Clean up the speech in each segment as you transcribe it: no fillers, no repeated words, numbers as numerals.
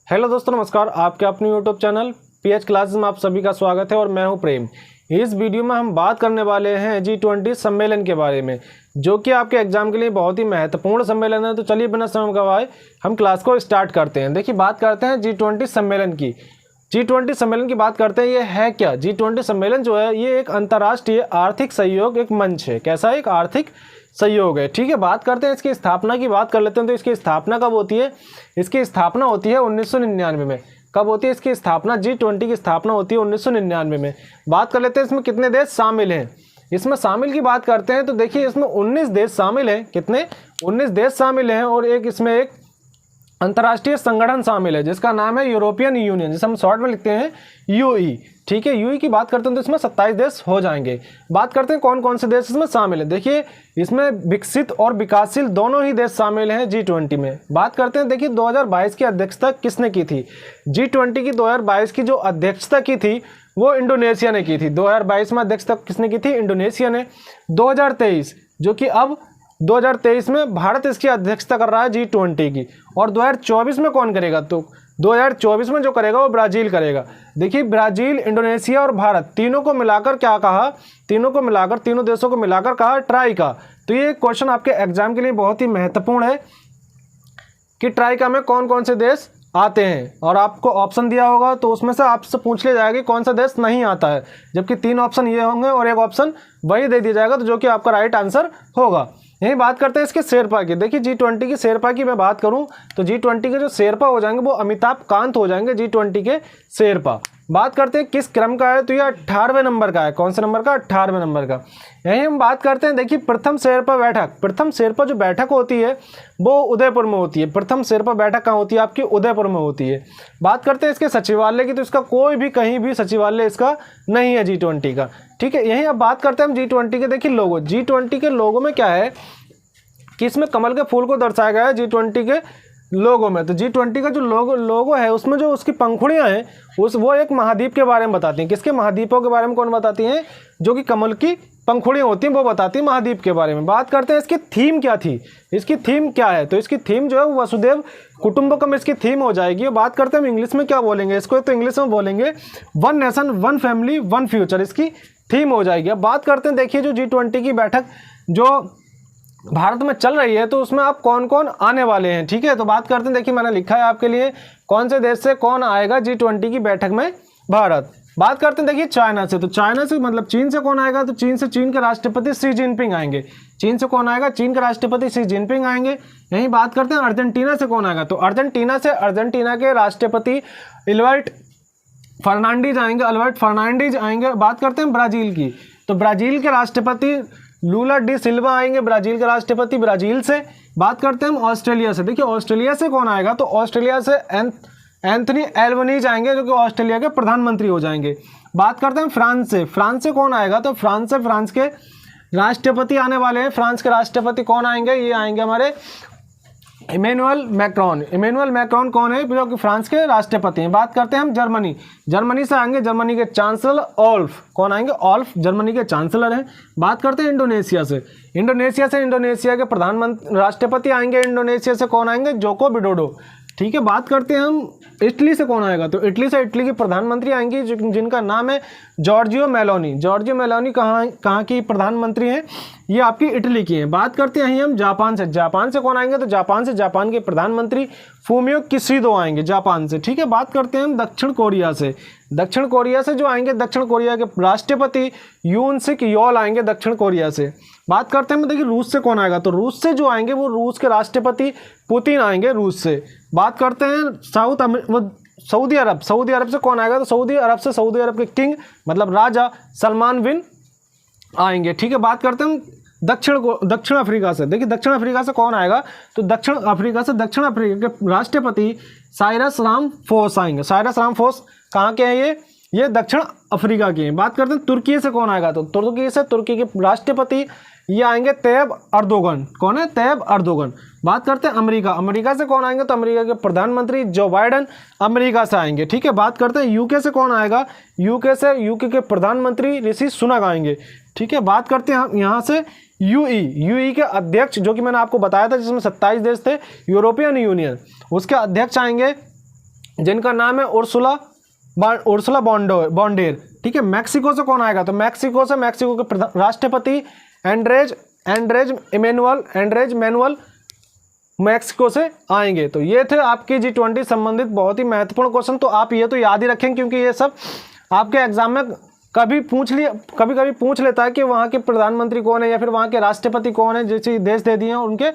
Hello दोस्तों, नमस्कार। आपके अपने यूट्यूब चैनल पीएच क्लासेस में आप सभी का स्वागत है और मैं हूं प्रेम। इस वीडियो में हम बात करने वाले हैं G20 सम्मेलन के बारे में, जो कि आपके एग्जाम के लिए बहुत ही महत्वपूर्ण सम्मेलन है। तो चलिए बिना समय गवाए हम क्लास को स्टार्ट करते हैं। देखिए, बात करते हैं G20 सम्मेलन की। G20 सम्मेलन की बात करते हैं, ये है क्या? G20 सम्मेलन जो है ये एक अंतर्राष्ट्रीय आर्थिक सहयोग एक मंच है। कैसा? एक आर्थिक सहयोग है। ठीक है, बात करते हैं इसकी स्थापना की। बात कर लेते हैं तो इसकी स्थापना कब होती है? इसकी स्थापना होती है 1999 में। कब होती है इसकी स्थापना? G20 की स्थापना होती है 1999 में। बात कर लेते हैं इसमें कितने देश शामिल हैं। इसमें शामिल की बात करते हैं तो देखिए, इसमें 19 देश शामिल हैं। कितने? 19 देश शामिल हैं और इसमें एक अंतर्राष्ट्रीय संगठन शामिल है जिसका नाम है यूरोपियन यूनियन, जिसे हम शॉर्ट में लिखते हैं यूई। ठीक है, यूई की बात करते हैं तो इसमें 27 देश हो जाएंगे। बात करते हैं कौन कौन से देश इसमें शामिल है। देखिए, इसमें विकसित और विकासशील दोनों ही देश शामिल हैं G20 में। बात करते हैं, देखिए 2022 की अध्यक्षता किसने की थी? G20 की 2022 की जो अध्यक्षता की थी वो इंडोनेशिया ने की थी। 2022 में अध्यक्षता किसने की थी? इंडोनेशिया ने। 2023 जो कि अब 2023 में भारत इसकी अध्यक्षता कर रहा है G20 की। और 2024 में कौन करेगा? तो 2024 में जो करेगा वो ब्राज़ील करेगा। देखिए, ब्राज़ील, इंडोनेशिया और भारत तीनों को मिलाकर क्या कहा? तीनों देशों को मिलाकर कहा ट्राइका। तो ये क्वेश्चन आपके एग्जाम के लिए बहुत ही महत्वपूर्ण है कि ट्राइका में कौन कौन से देश आते हैं। और आपको ऑप्शन दिया होगा तो उसमें से आपसे पूछ लिया जाएगा कि कौन सा देश नहीं आता है, जबकि 3 ऑप्शन ये होंगे और एक ऑप्शन वही दे दिया जाएगा, तो जो कि आपका राइट आंसर होगा। यही बात करते हैं इसके शेरपा की। देखिए, G20 की शेरपा की मैं बात करूं तो G20 के जो शेरपा हो जाएंगे वो अमिताभ कांत हो जाएंगे G20 के शेरपा। बात करते हैं किस क्रम का है, तो ये 18वें नंबर का है। कौन से नंबर का? 18वें नंबर का। यही हम बात करते हैं। देखिए, प्रथम शेरपा जो बैठक होती है वो उदयपुर में होती है। प्रथम शेरपा बैठक कहाँ होती है? आपकी उदयपुर में होती है। बात करते हैं इसके सचिवालय की, तो इसका कोई भी कहीं भी सचिवालय इसका नहीं है G20 का। ठीक है, यही अब बात करते हैं हम G20 के। देखिए, लोगो G20 के लोगों में क्या है कि इसमें कमल के फूल को दर्शाया गया है G20 के लोगों में। तो G20 का जो लोगो है उसमें जो उसकी पंखुड़ियां हैं वो एक महाद्वीप के बारे में बताती हैं। किसके? महाद्वीपों के बारे में कौन बताती हैं? जो कि कमल की पंखुड़ियां होती हैं वो बताती हैं महाद्वीप के बारे में। बात करते हैं इसकी थीम क्या थी। इसकी थीम क्या है? तो इसकी थीम जो है वो वसुदेव कुटुंबकम इसकी थीम हो जाएगी। बात करते हैं हम इंग्लिश में क्या बोलेंगे इसको, तो इंग्लिश में बोलेंगे one nation one family one future, इसकी थीम हो जाएगी। अब बात करते हैं, देखिए जो G20 की बैठक जो भारत में चल रही है तो उसमें आप कौन कौन आने वाले हैं। ठीक है, तो बात करते हैं। देखिए, मैंने लिखा है आपके लिए कौन से देश से कौन आएगा G20 की बैठक में भारत। बात करते हैं, देखिए चाइना से। तो चाइना से मतलब चीन से कौन आएगा? तो चीन के राष्ट्रपति शी जिनपिंग आएंगे। चीन से कौन आएगा? चीन के राष्ट्रपति शी जिनपिंग आएंगे। यही बात करते हैं अर्जेंटीना से कौन आएगा? तो अर्जेंटीना के राष्ट्रपति अल्बर्टो फर्नांडीज आएंगे। बात करते हैं ब्राजील की, तो ब्राजील के राष्ट्रपति लूला डी सिल्वा आएंगे, ब्राजील के राष्ट्रपति ब्राजील से। बात करते हैं हम ऑस्ट्रेलिया से। देखिए, ऑस्ट्रेलिया से कौन आएगा? तो ऑस्ट्रेलिया से एंथनी एल्बनीज आएंगे, जो कि ऑस्ट्रेलिया के प्रधानमंत्री हो जाएंगे। बात करते हैं फ्रांस से कौन आएगा? तो फ्रांस के राष्ट्रपति आने वाले हैं। फ्रांस के राष्ट्रपति कौन आएंगे? ये आएंगे हमारे इमैनुअल मैक्रोन कौन है? जो कि फ्रांस के राष्ट्रपति हैं। बात करते हैं हम जर्मनी से आएंगे। जर्मनी के चांसलर ओल्फ कौन आएंगे? ओल्फ जर्मनी के चांसलर हैं। बात करते हैं इंडोनेशिया से इंडोनेशिया के प्रधानमंत्री राष्ट्रपति आएंगे। इंडोनेशिया से कौन आएंगे? Joko Widodo. ठीक है, बात करते हैं हम इटली से कौन आएगा? तो इटली की प्रधानमंत्री आएंगी जिनका नाम है जॉर्जियो मेलोनी कहाँ की प्रधानमंत्री हैं? ये आपकी इटली की हैं। बात करते हैं हम जापान से कौन आएंगे? तो जापान के प्रधानमंत्री फूमियो किशिदो आएंगे जापान से। ठीक है, बात करते हैं हम दक्षिण कोरिया से जो आएंगे, दक्षिण कोरिया के राष्ट्रपति यून सुक योल आएंगे दक्षिण कोरिया से। बात करते हैं, देखिए रूस से कौन आएगा? तो रूस से जो आएंगे वो रूस के राष्ट्रपति पुतिन आएंगे रूस से। बात करते हैं सऊदी अरब से कौन आएगा? तो सऊदी अरब के किंग मतलब राजा सलमान बिन आएंगे। ठीक है, बात करते हैं दक्षिण अफ्रीका से। देखिए, दक्षिण अफ्रीका से कौन आएगा? तो दक्षिण अफ्रीका के राष्ट्रपति साइरस रामाफोसा आएंगे। साइरस रामाफोसा कहाँ के हैं? ये दक्षिण अफ्रीका के हैं। बात करते हैं तुर्की से कौन आएगा? तो तुर्की के राष्ट्रपति ये आएंगे तैयब अर्दोगन। कौन है? तैयब अर्दोगन। बात करते हैं अमेरिका से कौन आएंगे? तो अमेरिका के प्रधानमंत्री जो बाइडेन अमेरिका से आएंगे। ठीक है, बात करते हैं यूके से कौन आएगा? यूके के प्रधानमंत्री ऋषि सुनक आएंगे। ठीक है, बात करते हैं हम यहाँ से यूई के अध्यक्ष, जो कि मैंने आपको बताया था जिसमें 27 देश थे, यूरोपियन यूनियन, उसके अध्यक्ष आएंगे जिनका नाम है उर्सुला बॉन्डेर। ठीक है, मैक्सिको से कौन आएगा? तो मैक्सिको के राष्ट्रपति एंड्रेज मैनुअल मैक्सिको से आएंगे। तो ये थे आपके G20 संबंधित बहुत ही महत्वपूर्ण क्वेश्चन। तो आप ये तो याद ही रखें, क्योंकि ये सब आपके एग्जाम में कभी पूछ लेता है कि वहाँ के प्रधानमंत्री कौन है या फिर वहाँ के राष्ट्रपति कौन है। जैसे देश दे दिए हैं उनके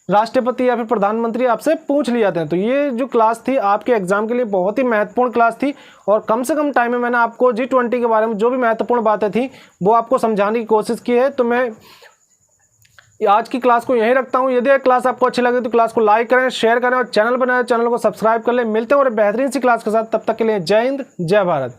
राष्ट्रपति या फिर प्रधानमंत्री आपसे पूछ लिए जाते हैं। तो ये जो क्लास थी आपके एग्जाम के लिए बहुत ही महत्वपूर्ण क्लास थी, और कम से कम टाइम में मैंने आपको G20 के बारे में जो भी महत्वपूर्ण बातें थी वो आपको समझाने की कोशिश की है। तो मैं आज की क्लास को यहीं रखता हूं। यदि क्लास आपको अच्छी लगे तो क्लास को लाइक करें, शेयर करें और चैनल बनाए, चैनल को सब्सक्राइब कर लें। मिलते हैं और बेहतरीन सी क्लास के साथ, तब तक के लिए जय हिंद, जय भारत।